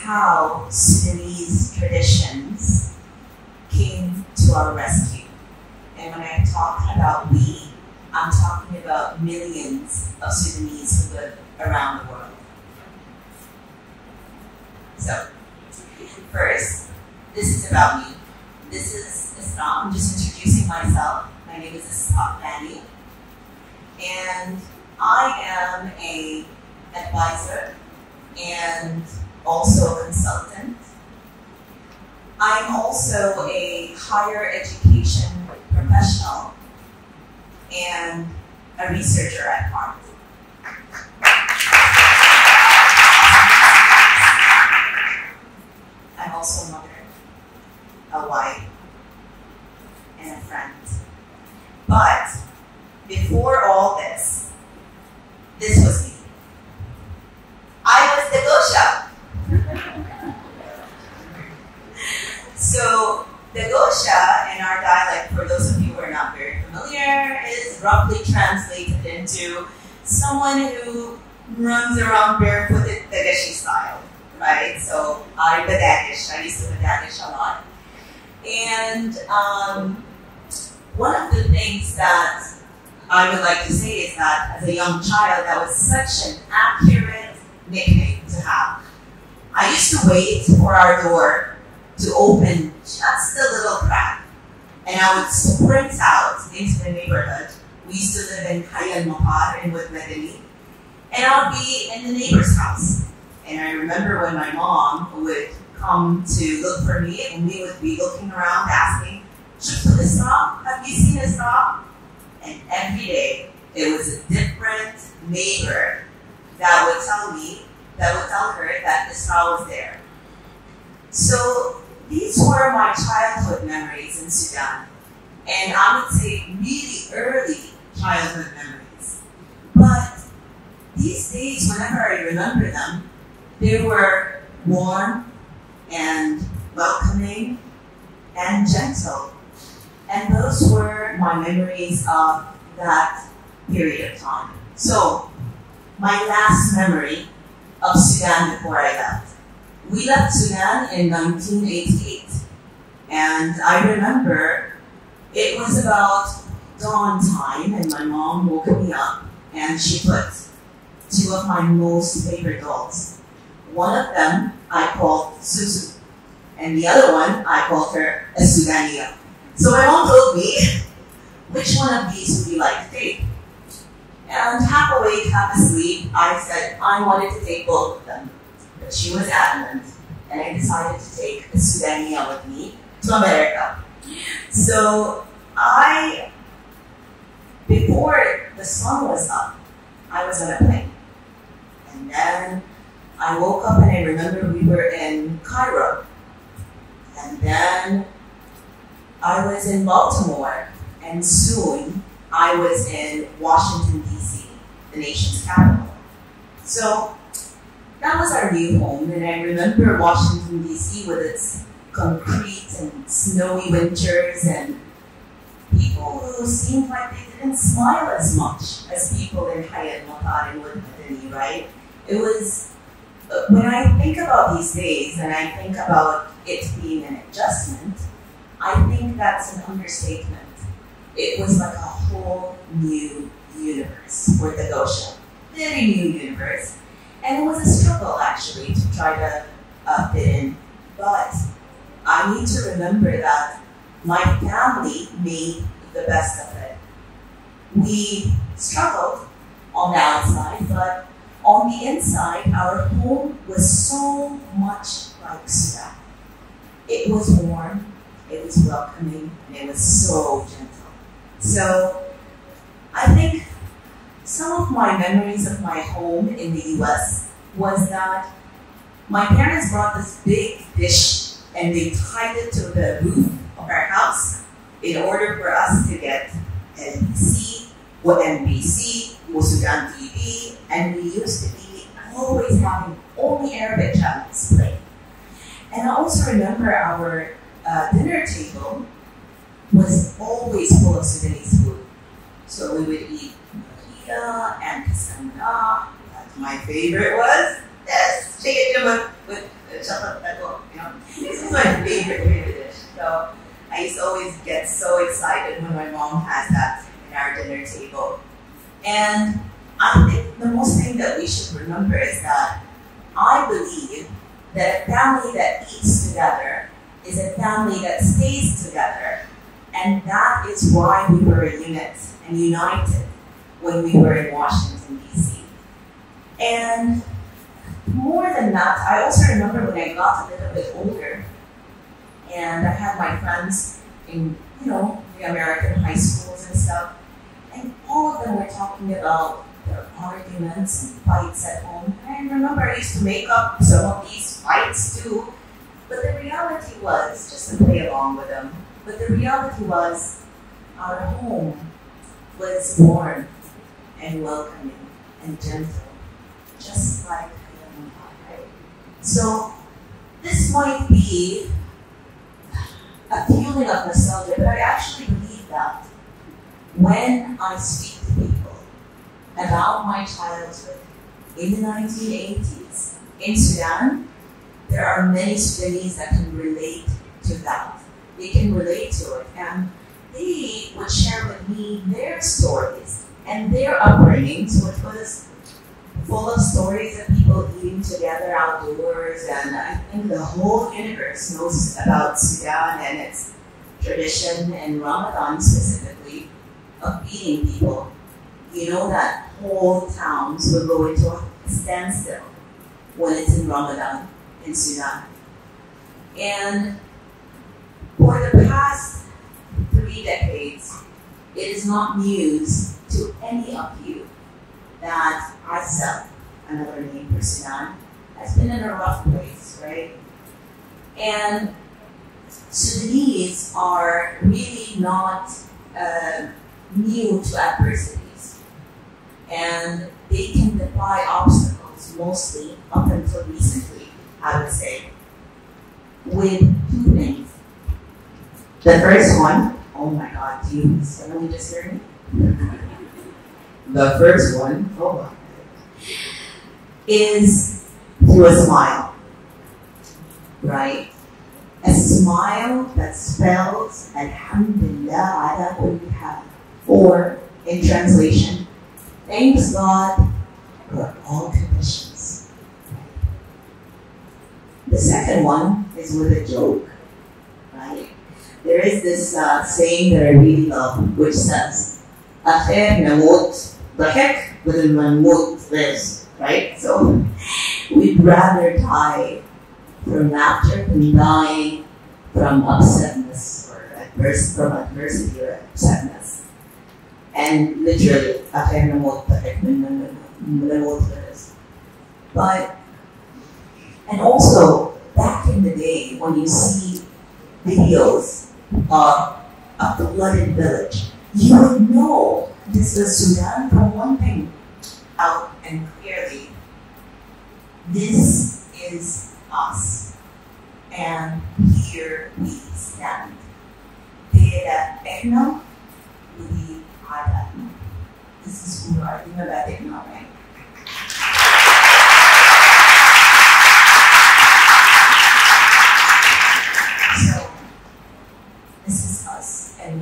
how Sudanese traditions came to our rescue. And when I talk about we, I'm talking about millions of Sudanese who live around the world. So, first, this is about me. This is Esraa. I'm just introducing myself. My name is Esraa Bani. And I am an advisor and also a consultant. I'm also a higher education professional and a researcher at heart. I'm also a mother, a wife, and a friend. But before all this, this was me. I was the Gosha. So the Gosha in our dialect, for those of you who are not very familiar, is roughly translated into someone who runs around barefooted Dagashi style, right? So I badadish. I used to badadish a lot. And one of the things that I would like to say is that as a young child, that was such an accurate nickname to have. I used to wait for our door to open just a little crack, and I would sprint out into the neighborhood. We used to live in Hayal Mahar in Bani, and I would be in the neighbor's house. And I remember when my mom would come to look for me, and we would be looking around asking, "Shuftu Esraa? Have you seen Esraa?" And every day, it was a different neighbor that would tell her that Esraa was there. So these were my childhood memories in Sudan. And I would say really early childhood memories. But these days, whenever I remember them, they were warm and welcoming and gentle. And those were my memories of that period of time. So, my last memory of Sudan before I left. We left Sudan in 1988. And I remember it was about dawn time, and my mom woke me up and she put two of my most favorite dolls. One of them I called Susu, and the other one I called her a Sudania. So my mom told me, which one of these would you like to take? And half awake, half asleep, I said I wanted to take both of them. But she was adamant, and I decided to take the Sudania with me to America. So before the sun was up, I was on a plane. And then I woke up and I remember we were in Cairo. And then I was in Baltimore, and soon I was in Washington, D.C., the nation's capital. So that was our new home, and I remember Washington, D.C. with its concrete and snowy winters and people who seemed like they didn't smile as much as people in Hayat Mahar and Bani, right? It was, when I think about these days and I think about it being an adjustment, I think that's an understatement. It was like a whole new universe for the Gosha. Very new universe. And it was a struggle, actually, to try to fit in. But I need to remember that my family made the best of it. We struggled on the outside, but on the inside, our home was so much like Sudan. It was warm, it was welcoming, and it was so gentle. So I think some of my memories of my home in the US was that my parents brought this big dish and they tied it to the roof of our house in order for us to get NBC, Sudan TV, and we used to be always having only Arabic channels playing. And I also remember our dinner table was always full of Sudanese food. So we would eat and kasana. My favorite was this chicken with the chocolate taco, you know. This is my favorite dish. So I used to always get so excited when my mom has that in our dinner table. And I think the most thing that we should remember is that I believe that a family that eats together is a family that stays together. And that is why we were a unit and united when we were in Washington, D.C. And more than that, I also remember when I got a little bit older and I had my friends in, the American high schools and stuff, and all of them were talking about their arguments and fights at home. And I remember I used to make up some of these fights too, but the reality was, just to play along with them, but the reality was our home was warm and welcoming and gentle, just like a young child, right? So this might be a feeling of nostalgia, but I actually believe that when I speak to people about my childhood in the 1980s in Sudan, there are many Sudanese that can relate to that. They can relate to it, and they would share with me their stories and their upbringing. So it was full of stories of people eating together outdoors, and I think the whole universe knows about Sudan and its tradition, and Ramadan specifically, of feeding people. You know that whole towns will go into a standstill when it's in Ramadan in Sudan. And for the past 3 decades, it is not news to any of you that Azza, another name for Sudan, has been in a rough place, right? And Sudanese are really not new to adversities, and they can defy obstacles mostly up until recently, I would say, with 2 things. The first one, oh my God, do you suddenly just hear me? The first one, oh my God, is through a smile, right? A smile that spells Alhamdulillah ala kulli hal, or in translation, thanks God for all conditions. The second one is with a joke, right? There is this saying that I really love, which says, "Akher namut ضحك بدل ما نموت this," right? So we'd rather die from laughter than dying from upsetness or from adversity or upsetness. And literally, "Akher namut ضحك بدل ما نموت this." But, and also, back in the day, when you see videos of a flooded village, you would know this was Sudan from one thing out and clearly. This is us, and here we stand. TEDxAhfadUniversity. This is who we are. You know that, right? This is us, and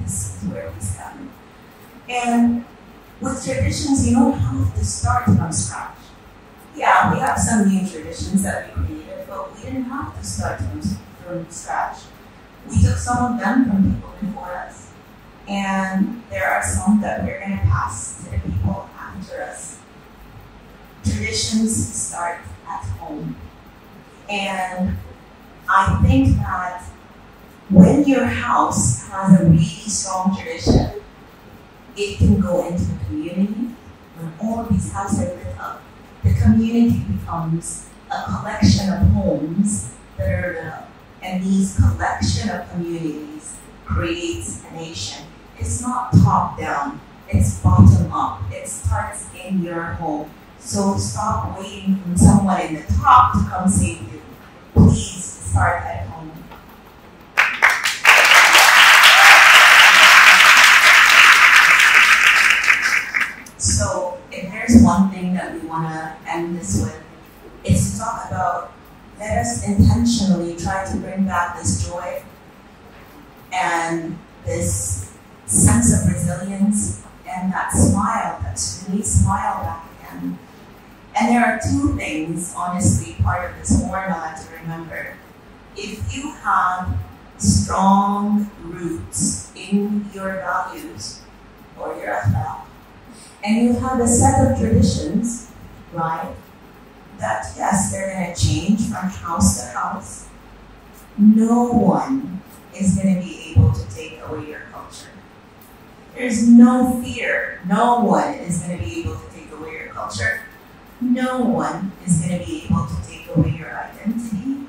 this is where we stand. And with traditions, you don't have to start from scratch. Yeah, we have some new traditions that we created, but we didn't have to start from scratch. We took some of them from people before us, and there are some that we're going to pass to the people after us. Traditions start at home. And I think that when your house has a really strong tradition, it can go into the community. When all of these houses are lit up, the community becomes a collection of homes that are lit up. And these collection of communities creates a nation. It's not top down, it's bottom up. It starts in your home. So stop waiting for someone in the top to come save you. Please start at home. So if there's one thing that we want to end this with, it's to talk about let us intentionally try to bring back this joy and this sense of resilience and that smile, that Sudanese smile back again. And there are two things, honestly, part of this formula to remember. If you have strong roots in your values or your akhlaq, and you have a set of traditions, right, that yes, they're going to change from house to house, no one is going to be able to take away your culture. There's no fear. No one is going to be able to take away your culture. No one is going to be able to take away your identity.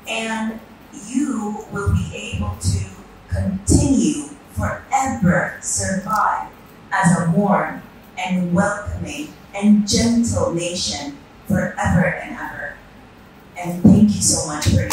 And you will be able to continue forever survive as a warm and welcoming and gentle nation forever and ever. And thank you so much for